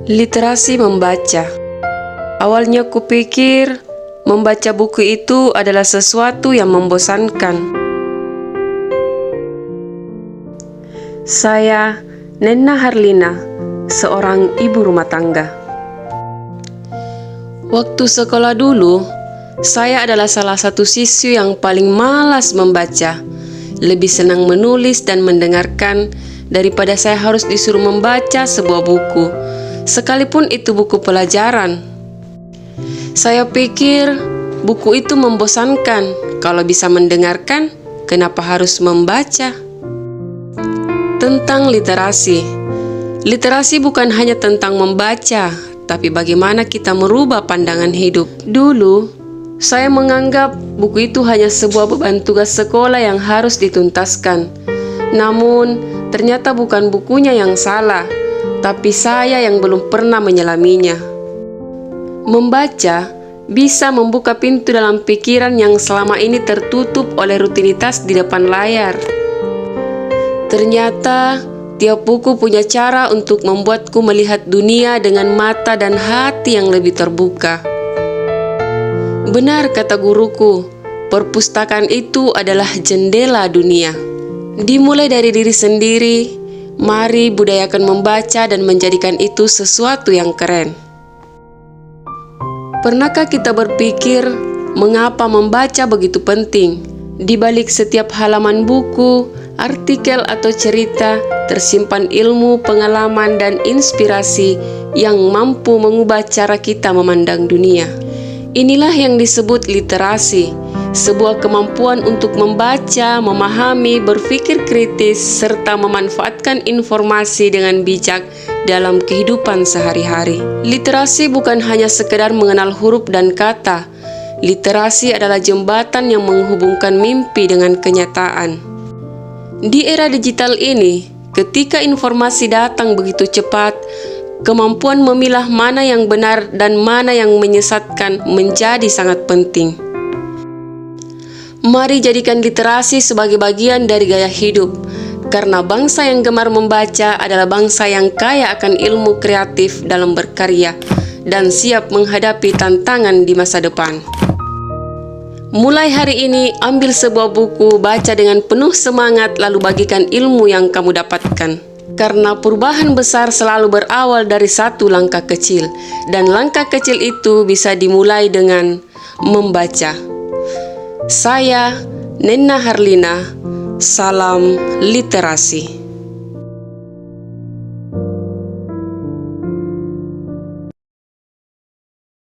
Literasi membaca. Awalnya kupikir membaca buku itu adalah sesuatu yang membosankan. Saya, Nena Harlina, seorang ibu rumah tangga. Waktu sekolah dulu, saya adalah salah satu siswi yang paling malas membaca. Lebih senang menulis dan mendengarkan daripada saya harus disuruh membaca sebuah buku, sekalipun itu buku pelajaran. Saya pikir buku itu membosankan. Kalau bisa mendengarkan, kenapa harus membaca? Tentang literasi. Literasi bukan hanya tentang membaca, tapi bagaimana kita merubah pandangan hidup. Dulu, saya menganggap buku itu hanya sebuah beban tugas sekolah yang harus dituntaskan. Namun, ternyata bukan bukunya yang salah, tapi saya yang belum pernah menyelaminya. Membaca bisa membuka pintu dalam pikiran yang selama ini tertutup oleh rutinitas di depan layar. Ternyata, tiap buku punya cara untuk membuatku melihat dunia dengan mata dan hati yang lebih terbuka. Benar kata guruku, perpustakaan itu adalah jendela dunia. Dimulai dari diri sendiri, mari budayakan membaca dan menjadikan itu sesuatu yang keren. Pernahkah kita berpikir mengapa membaca begitu penting? Di balik setiap halaman buku, artikel atau cerita, tersimpan ilmu, pengalaman, dan inspirasi yang mampu mengubah cara kita memandang dunia. Inilah yang disebut literasi, sebuah kemampuan untuk membaca, memahami, berpikir kritis, serta memanfaatkan informasi dengan bijak dalam kehidupan sehari-hari. Literasi bukan hanya sekedar mengenal huruf dan kata. Literasi adalah jembatan yang menghubungkan mimpi dengan kenyataan. Di era digital ini, ketika informasi datang begitu cepat, kemampuan memilah mana yang benar dan mana yang menyesatkan menjadi sangat penting. Mari jadikan literasi sebagai bagian dari gaya hidup, karena bangsa yang gemar membaca adalah bangsa yang kaya akan ilmu kreatif dalam berkarya dan siap menghadapi tantangan di masa depan. Mulai hari ini, ambil sebuah buku, baca dengan penuh semangat, lalu bagikan ilmu yang kamu dapatkan. Karena perubahan besar selalu berawal dari satu langkah kecil, dan langkah kecil itu bisa dimulai dengan membaca. Saya, Nena Harlina, salam literasi.